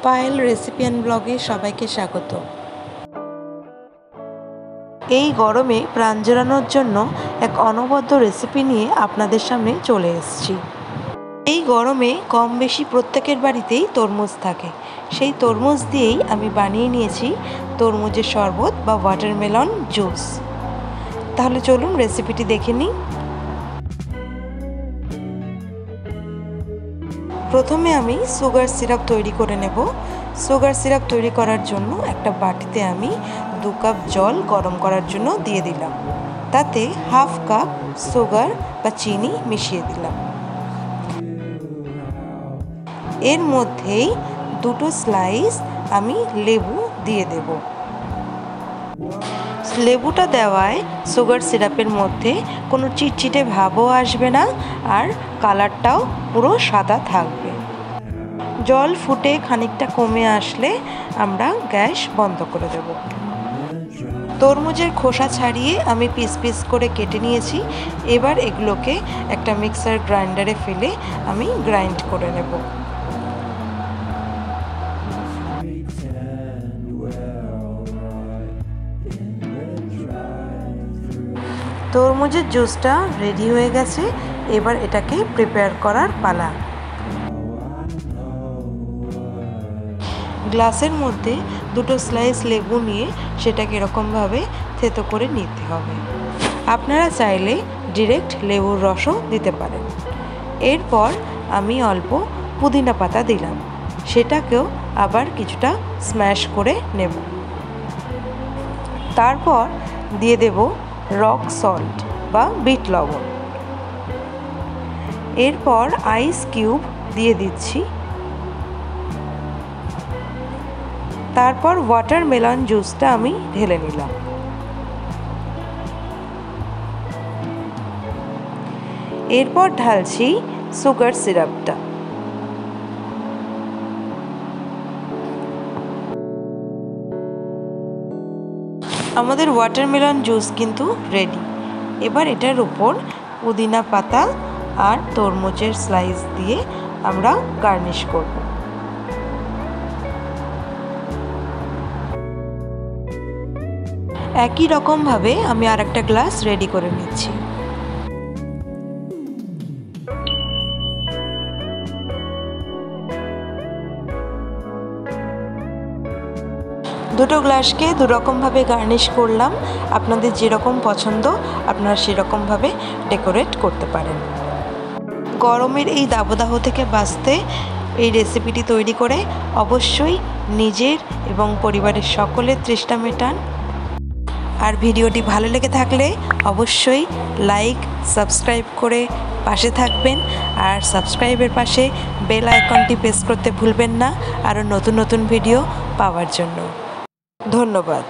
Payel recipe and ব্লগে সবাইকে স্বাগত। এই গরমে প্রাণ জোড়ানোর জন্য এক অনবদ্য রেসিপি নিয়ে আপনাদের সামনে চলে এসেছি। এই গরমে কম বেশি প্রত্যেকের বাড়িতেই তরমুজ থাকে। সেই তরমুজ দিয়েই আমি বানিয়ে নিয়েছি তরমুজের শরবত বা ওয়াটারমেলন জুস। তাহলে চলুন রেসিপিটি দেখে নিই। প্রথমে আমি সুগার সিরাপ তৈরি করে নেব। সুগার সিরাপ তৈরি করার জন্য একটা বাটিতে আমি 2 কাপ জল গরম করার জন্য দিয়ে দিলাম। তাতে হাফ কাপ সুগার বা চিনি মিশিয়ে দিলাম। এর মধ্যেই 2টো স্লাইস আমি লেবু দিয়ে দেব। লেবুটা দেওয়ায় সুগার সিরাপের মধ্যে কোনো চিটচিটে ভাবও আসবে না, আর কালারটাও পুরো সাদা থাকবে। জল ফুটে খানিকটা কমে আসলে আমরা গ্যাস বন্ধ করে দেব। তরমুজের খোসা ছাড়িয়ে আমি পিস পিস করে কেটে নিয়েছি। এবার এগুলোকে একটা মিক্সার গ্রাইন্ডারে ফেলে আমি গ্রাইন্ড করে নেব। তরমুজের জুসটা রেডি হয়ে গেছে। এবার এটাকে প্রিপেয়ার করার পালা। গ্লাসের মধ্যে 2টো স্লাইস লেবু নিয়ে সেটাকে এরকমভাবে থেতো করে নিতে হবে। আপনারা চাইলে ডিরেক্ট লেবুর রসও দিতে পারেন। এরপর আমি অল্প পুদিনা পাতা দিলাম, সেটাকেও আবার কিছুটা স্ম্যাশ করে নেব। তারপর দিয়ে দেব রক সল্ট বা বিট লবণ। এরপর আইস কিউব দিয়ে দিচ্ছি। তারপর ওয়াটারমেলন জুসটা আমি ঢেলে নিলাম। এরপর ঢালছি সুগার সিরাপটা। আমাদের ওয়াটারমেলন জুস কিন্তু রেডি। এবার এটার উপর পুদিনা পাতা আর তরমুজের স্লাইস দিয়ে আমরা গার্নিশ করব। একই রকমভাবে আমি আর একটা গ্লাস রেডি করে নিচ্ছি। দুটো গ্লাসকে দুরকমভাবে গার্নিশ করলাম। আপনাদের যেরকম পছন্দ আপনারা সেরকমভাবে ডেকোরেট করতে পারেন। গরমের এই দাবদাহ থেকে বাঁচতে এই রেসিপিটি তৈরি করে অবশ্যই নিজের এবং পরিবারের সকলের তৃষ্ণা মেটান। আর ভিডিওটি ভালো লেগে থাকলে অবশ্যই লাইক সাবস্ক্রাইব করে পাশে থাকবেন। আর সাবস্ক্রাইবের পাশে বেল আইকনটি প্রেস করতে ভুলবেন না আরও নতুন নতুন ভিডিও পাওয়ার জন্য। ধন্যবাদ।